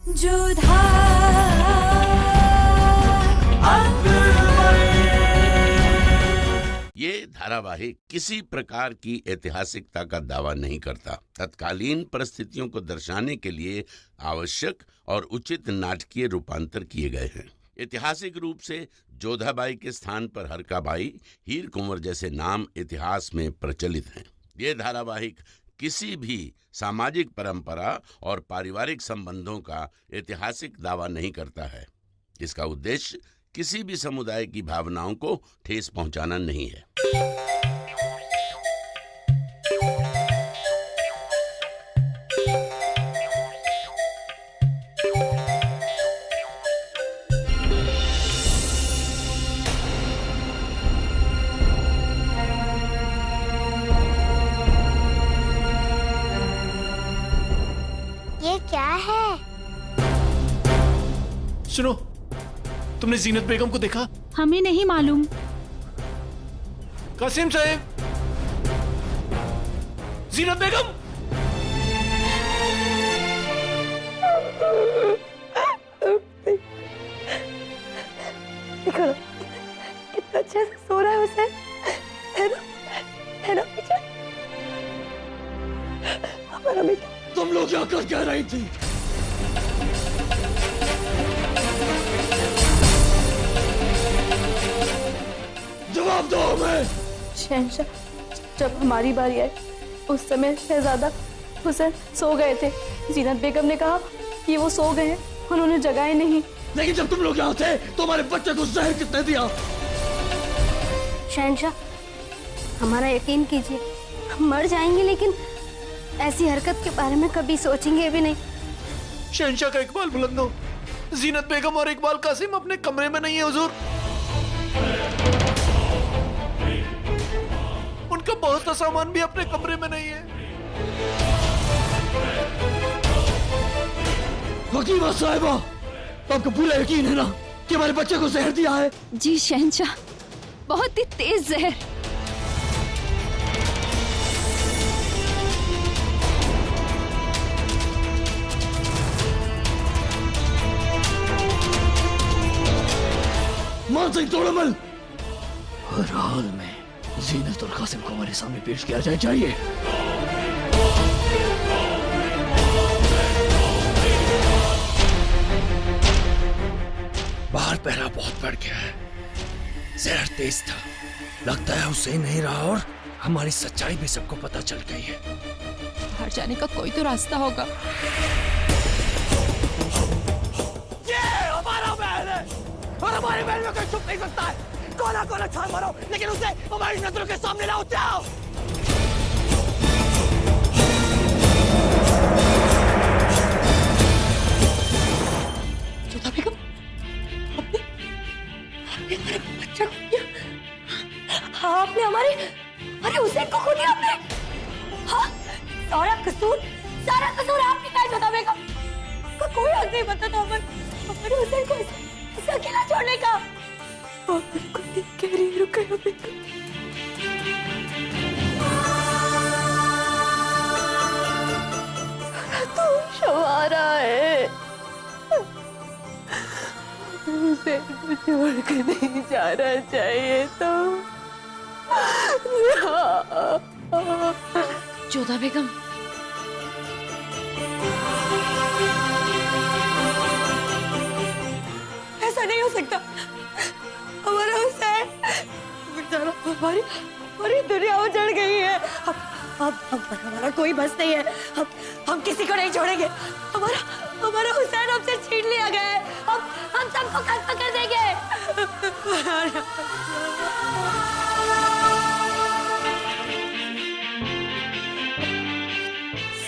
जोधा ये धारावाहिक किसी प्रकार की ऐतिहासिकता का दावा नहीं करता। तत्कालीन परिस्थितियों को दर्शाने के लिए आवश्यक और उचित नाटकीय रूपांतर किए गए हैं। ऐतिहासिक रूप से जोधाबाई के स्थान पर हरकाबाई, हीर कुंवर जैसे नाम इतिहास में प्रचलित हैं। ये धारावाहिक किसी भी सामाजिक परंपरा और पारिवारिक संबंधों का ऐतिहासिक दावा नहीं करता है। इसका उद्देश्य किसी भी समुदाय की भावनाओं को ठेस पहुंचाना नहीं है। ये क्या है? सुनो, तुमने जीनत बेगम को देखा? हमें नहीं मालूम। कासिम साहब, जीनत बेगम! देखो कितना अच्छे से सो रहा है उसे, है ना बेटा? हमारा बेटा। तुम लोग यहाँ कर क्या रही थी? जवाब दो हमें। शहंशाह, जब हमारी बारी आई उस समय शहजादा हुसैन सो गए थे। जीनत बेगम ने कहा कि वो सो गए हैं, उन्होंने जगाए नहीं। लेकिन जब तुम लोग यहाँ थे तो हमारे बच्चे को जहर किसने दिया? शहंशाह, हमारा यकीन कीजिए, हम मर जाएंगे लेकिन ऐसी हरकत के बारे में कभी सोचेंगे भी नहीं। शहंशाह का इकबाल बुलंद हो। जीनत बेगम और इकबाल कासिम अपने कमरे में नहीं है हुजूर। उनका बहुत सा सामान भी अपने कमरे में नहीं है। हकीमा साहिबा, आपको पूरा यकीन है ना कि हमारे बच्चे को जहर दिया है? जी शहंशाह, बहुत ही तेज जहर। मान सिंह तोड़मल, हर हाल में जीनत और कासिम को हमारे सामने पेश किया जाए चाहिए। बाहर पहरा बहुत बढ़ गया है, जहर तेज था, लगता है उसे नहीं रहा और हमारी सच्चाई भी सबको पता चल गई है। बाहर जाने का कोई तो रास्ता होगा। ये हमारा महल है और हमारे महल में कोई छुप नहीं सकता है। कोना कोना छान मारो लेकिन उसे हमारी नजरों के सामने लाओ। जाओ। जोधा बेगम, आपने हमारे बच्चे को दिया? हाँ, आपने हमारे हुसैन को खो दिया आपने। हाँ, सारा कसूर आपने का है जोधा बेगम। आपका कोई हक नहीं बनता था हमारे हुसैन को इसे अकेला छोड़ने का। आप बिल्कुल ठीक कह रही है रुकैया बेगम। सारा दोष हमारा है। हुसैन को छोड़ के नहीं जाना चाहिए तो। जोधा बेगम, ऐसा नहीं हो सकता। हमारा हुसैन बेचारा, हमारी दुनिया उजड़ गई है। अब हमारा कोई बस नहीं है। हम किसी को नहीं छोड़ेंगे। हमारा हुसैन हमसे छीन लिया गया है। हम सबको कल पकड़ देंगे।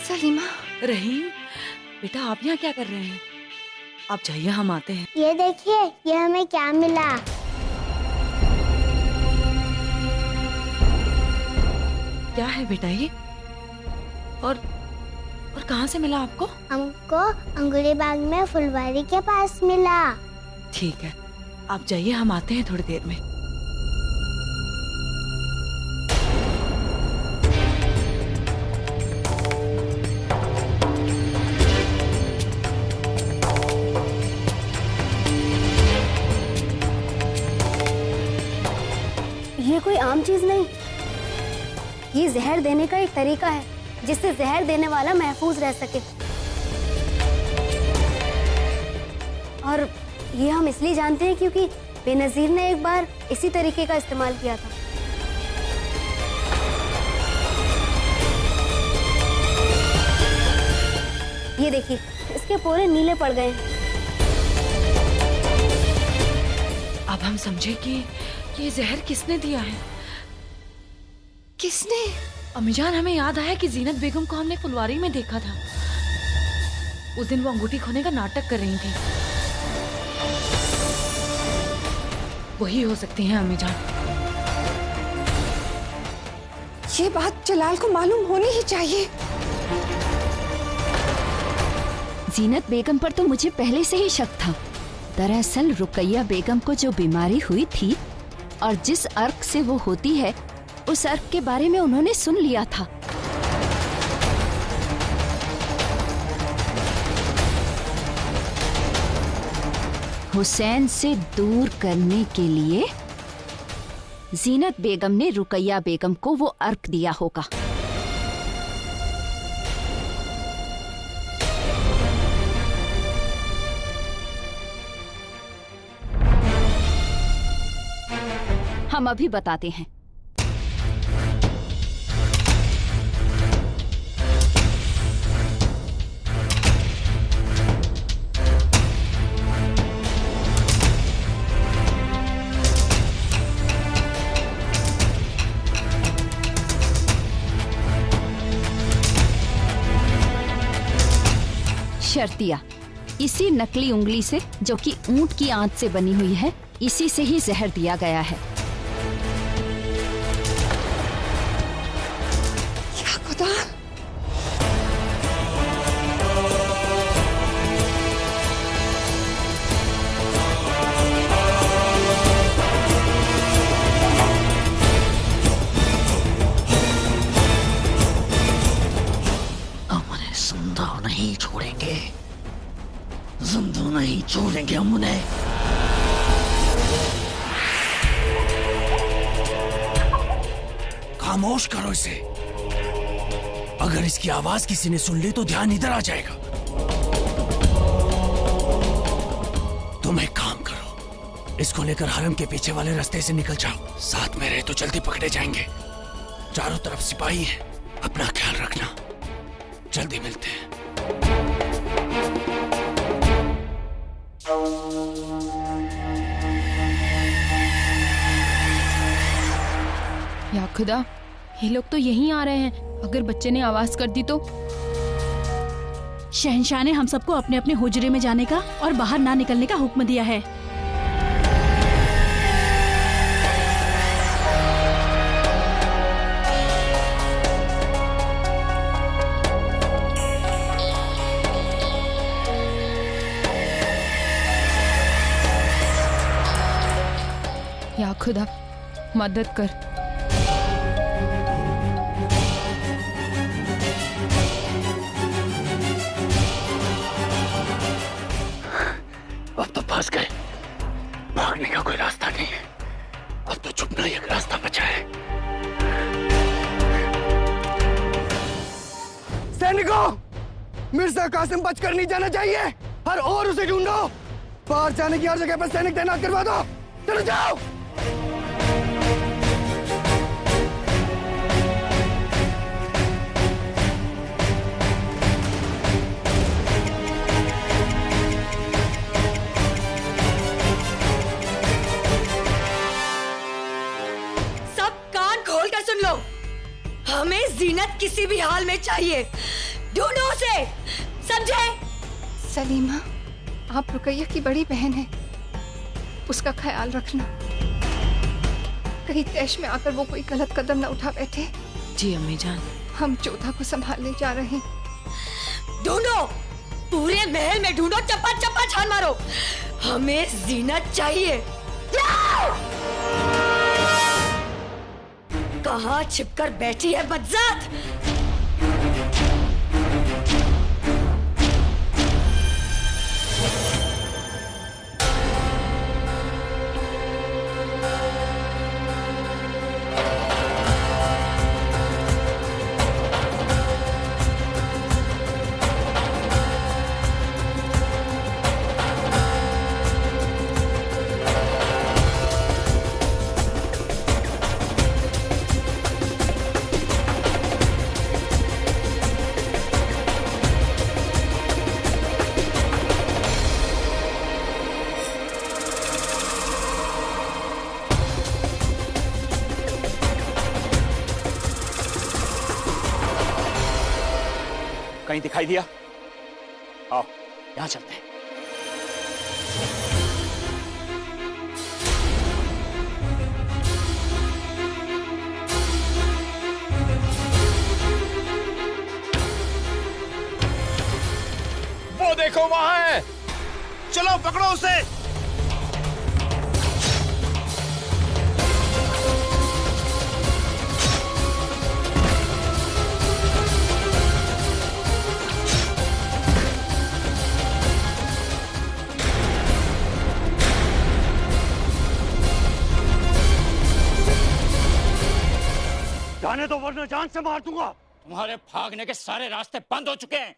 सलीमा। रहीम बेटा, आप यहाँ क्या कर रहे हैं? आप जाइए, हम आते हैं। ये देखिए, ये हमें क्या मिला। क्या है बेटा ये? और कहाँ से मिला आपको? हमको अंगूरी बाग में फुलवारी के पास मिला। ठीक है, आप जाइए, हम आते हैं थोड़ी देर में। आम चीज नहीं, ये जहर देने का एक तरीका है जिससे जहर देने वाला महफूज रह सके। और ये हम इसलिए जानते हैं क्योंकि बेनजीर ने एक बार इसी तरीके का इस्तेमाल किया था। ये देखिए, इसके पोरे नीले पड़ गए हैं। अब हम समझे कि ये जहर किसने दिया है। किसने? अम्मीजान, हमें याद आया कि जीनत बेगम को हमने फुलवारी में देखा था। उस दिन वो अंगूठी खोने का नाटक कर रही थी। वही हो सकती हैं अम्मीजान। ये बात जलाल को मालूम होनी ही चाहिए। जीनत बेगम पर तो मुझे पहले से ही शक था। दरअसल रुकैया बेगम को जो बीमारी हुई थी और जिस अर्क से वो होती है, उस अर्क के बारे में उन्होंने सुन लिया था। हुसैन से दूर करने के लिए जीनत बेगम ने रुकैया बेगम को वो अर्क दिया होगा। हम अभी बताते हैं। शर्तिया, इसी नकली उंगली से, जो कि ऊंट की आंत से बनी हुई है, इसी से ही जहर दिया गया है। क्या खुदा! अमने जिंदा नहीं छोड़ेंगे, जिंदा नहीं छोड़ेंगे हम उन्हें। खामोश करो इसे। अगर इसकी आवाज किसी ने सुन ली तो ध्यान इधर आ जाएगा। तुम एक काम करो, इसको लेकर हरम के पीछे वाले रास्ते से निकल जाओ। साथ में रहे तो जल्दी पकड़े जाएंगे। चारों तरफ सिपाही हैं, अपना ख्याल रखना। जल्दी मिलते हैं। या खुदा, ये लोग तो यहीं आ रहे हैं। अगर बच्चे ने आवाज कर दी तो? शहंशाह ने हम सबको अपने अपने हुजरे में जाने का और बाहर ना निकलने का हुक्म दिया है। या खुदा, मदद कर। अब तो फंस गए। भागने का कोई रास्ता नहीं है। अब तो छुपना ही एक रास्ता बचा है। सैनिकों, मिर्जा कासिम बचकर नहीं जाना चाहिए। हर और उसे ढूंढो। बाहर जाने की हर जगह पर सैनिक तैनात करवा दो। चलो जाओ। सुन लो, हमें जीनत किसी भी हाल में चाहिए। ढूंढो उसे, समझे? सलीमा, आप रुकैया की बड़ी बहन हैं, उसका ख्याल रखना। कहीं तैश में आकर वो कोई गलत कदम न उठा बैठे। जी अम्मी जान। हम जोधा को संभालने जा रहे हैं। ढूंढो, पूरे महल में ढूंढो, चप्पा चप्पा छान मारो। हमें जीनत चाहिए। जाओ! कहाँ छिपकर बैठी है बदजात? कहीं दिखाई दिया? आओ यहां चलते हैं। वो देखो वहां है, चलो पकड़ो उसे। जाने दो वरना जान से मार दूंगा। तुम्हारे भागने के सारे रास्ते बंद हो चुके हैं।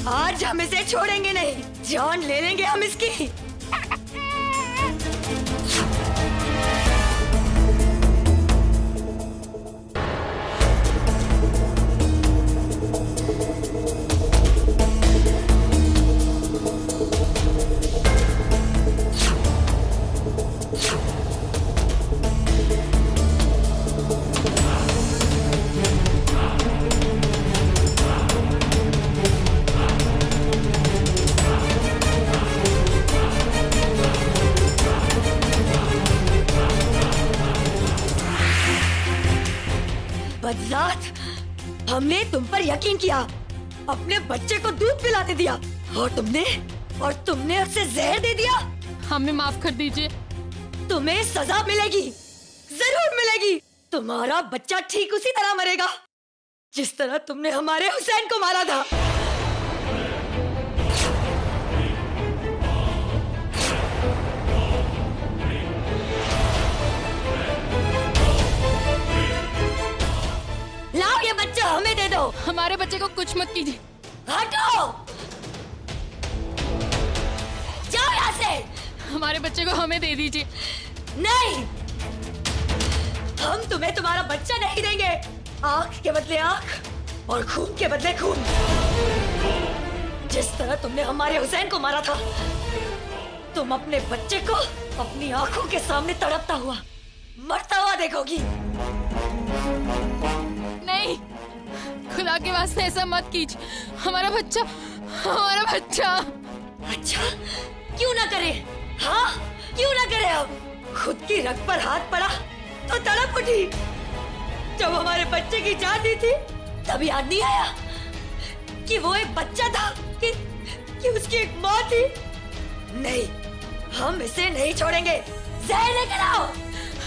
आज हम इसे छोड़ेंगे नहीं, जान ले लेंगे हम इसकी। बदजात, हमने तुम पर यकीन किया, अपने बच्चे को दूध पिलाने दिया और तुमने उसे जहर दे दिया। हमें माफ कर दीजिए। तुम्हें सजा मिलेगी, जरूर मिलेगी। तुम्हारा बच्चा ठीक उसी तरह मरेगा जिस तरह तुमने हमारे हुसैन को मारा था। लाओ ये बच्चा हमें दे दो। हमारे बच्चे को कुछ मत कीजिए। हटो, जाओ यहाँ से। हमारे बच्चे को हमें दे दीजिए। नहीं, हम तुम्हें तुम्हारा बच्चा नहीं देंगे। आंख के बदले आंख और खून के बदले खून। जिस तरह तुमने हमारे हुसैन को मारा था, तुम अपने बच्चे को अपनी आंखों के सामने तड़पता हुआ, मरता हुआ देखोगी। नहीं, खुदा के वास्ते ऐसा मत कीजिए। हमारा बच्चा। अच्छा, क्यों ना करे? हाँ, क्यों ना करे? अब खुद की रग पर हाथ पड़ा तो तड़प उठी। जब हमारे बच्चे की जान दी थी तब याद नहीं आया कि वो एक बच्चा था, कि उसकी एक माँ थी। नहीं, हम इसे नहीं छोड़ेंगे। जहर लेकर आओ।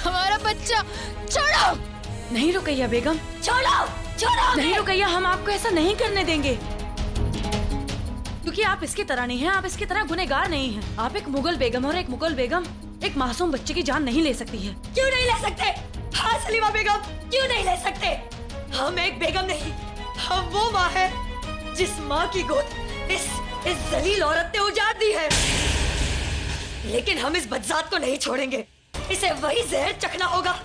हमारा बच्चा छोड़ो। नहीं रुकैया बेगम, छोड़ो, छोड़ो। नहीं रुकैया, हम आपको ऐसा नहीं करने देंगे, क्योंकि आप इसकी तरह नहीं हैं। आप इसकी तरह गुनहगार नहीं हैं। आप एक मुगल बेगम, और एक मुगल बेगम एक मासूम बच्चे की जान नहीं ले सकती है। क्यों नहीं ले सकते? हाँ सलीमा बेगम, क्यों नहीं ले सकते? हम एक बेगम नहीं, हम वो माँ है जिस माँ की गोद इस जलील औरत ने उजाड़ दी है। लेकिन हम इस बदजात को नहीं छोड़ेंगे। इसे वही जहर चखना होगा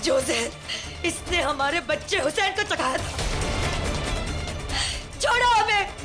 जो जहर इसने हमारे बच्चे हुसैन को चखाया था। छोड़ो हमें।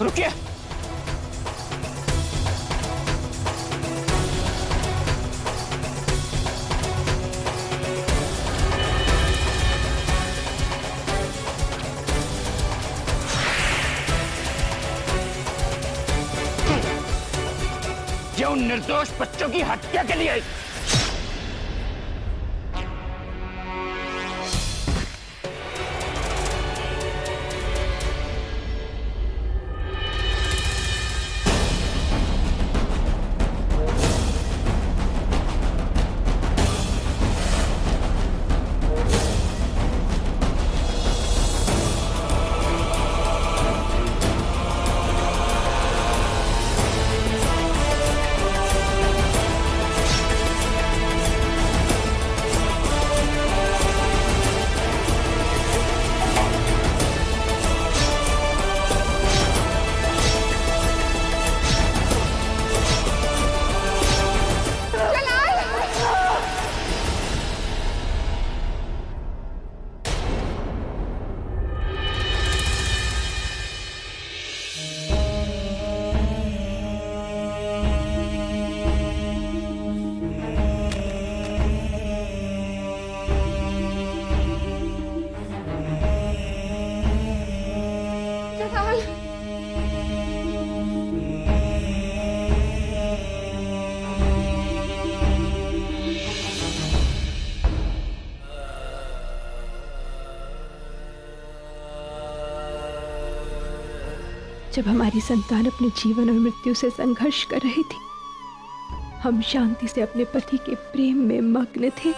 रुकिए। ये उन निर्दोष बच्चों की हत्या के लिए जब हमारी संतान अपने जीवन और मृत्यु से संघर्ष कर रही थी, हम शांति से अपने पति के प्रेम में मग्न थे।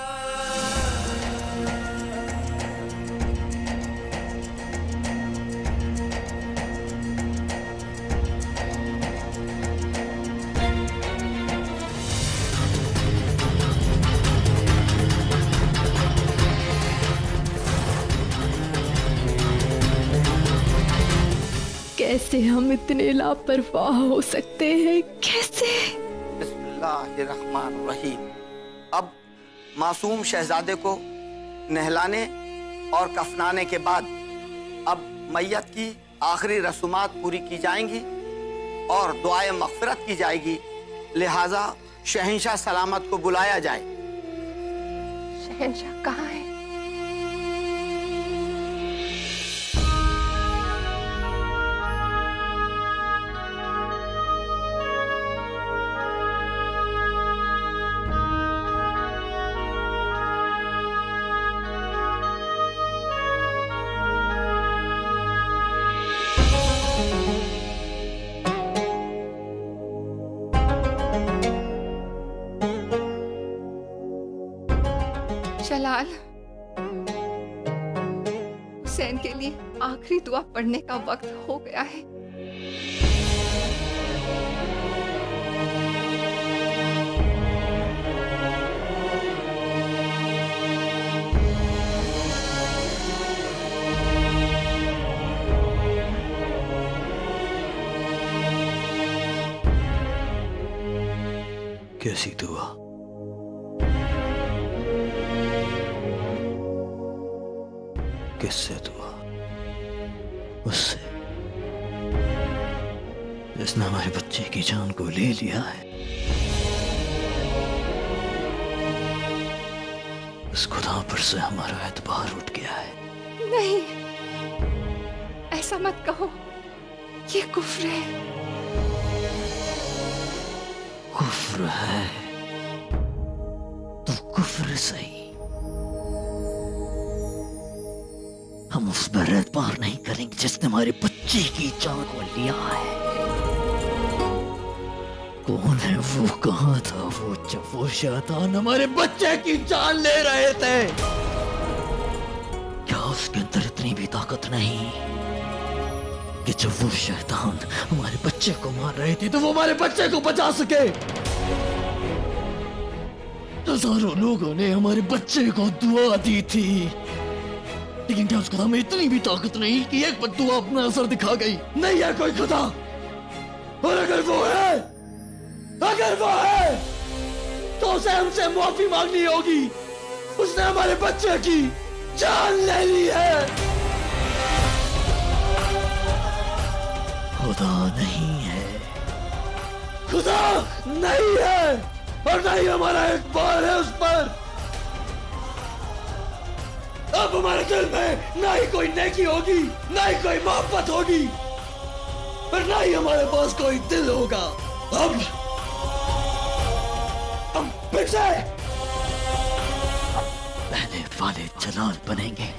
कैसे हम इतने लापरवाह हो सकते हैं? कैसे? बिस्मिल्लाहिर्रहमानिर्रहीम। अब मासूम शहजादे को नहलाने और कफनाने के बाद अब मैयत की आखिरी रसूमात पूरी की जाएंगी और दुआए मग़फ़िरत की जाएगी। लिहाजा शहंशाह सलामत को बुलाया जाए। शहंशाह कहाँ है? जलाल, हुसैन के लिए आखिरी दुआ पढ़ने का वक्त हो गया है। कैसी दुआ? किससे दुआ? उससे जिसने हमारे बच्चे की जान को ले लिया है। उस खुदा पर से हमारा एतबार उठ गया है। नहीं, ऐसा मत कहो, ये कुफ्र है। कुफ्र है तो कुफ्र सही, हम उस पर एतबार नहीं करेंगे जिसने हमारे बच्चे की जान को लिया है। कौन है वो? कहाँ था वो जब वो शैतान हमारे बच्चे की जान ले रहे थे? क्या उसके अंदर इतनी भी ताकत नहीं कि जब वो शैतान हमारे बच्चे को मार रहे थे तो वो हमारे बच्चे को बचा सके? हजारों लोगों ने हमारे बच्चे को दुआ दी थी, लेकिन क्या उस खुदा में इतनी भी ताकत नहीं कि एक बद्दुआ अपना असर दिखा गई? नहीं है कोई खुदा। और अगर वो है तो उसे हमसे माफी मांगनी होगी। उसने हमारे बच्चे की जान ले ली है। खुदा नहीं है, खुदा नहीं है, और नहीं हमारा एतबार है उस पर। अब हमारे दिल में ना ही कोई नेकी होगी, ना ही कोई मोहब्बत होगी, और ना ही हमारे पास कोई दिल होगा। अब हम फिर से पहले वाले जलाल बनेंगे,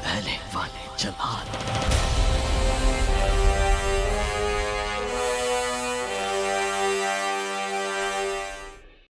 पहले वाले जलाल।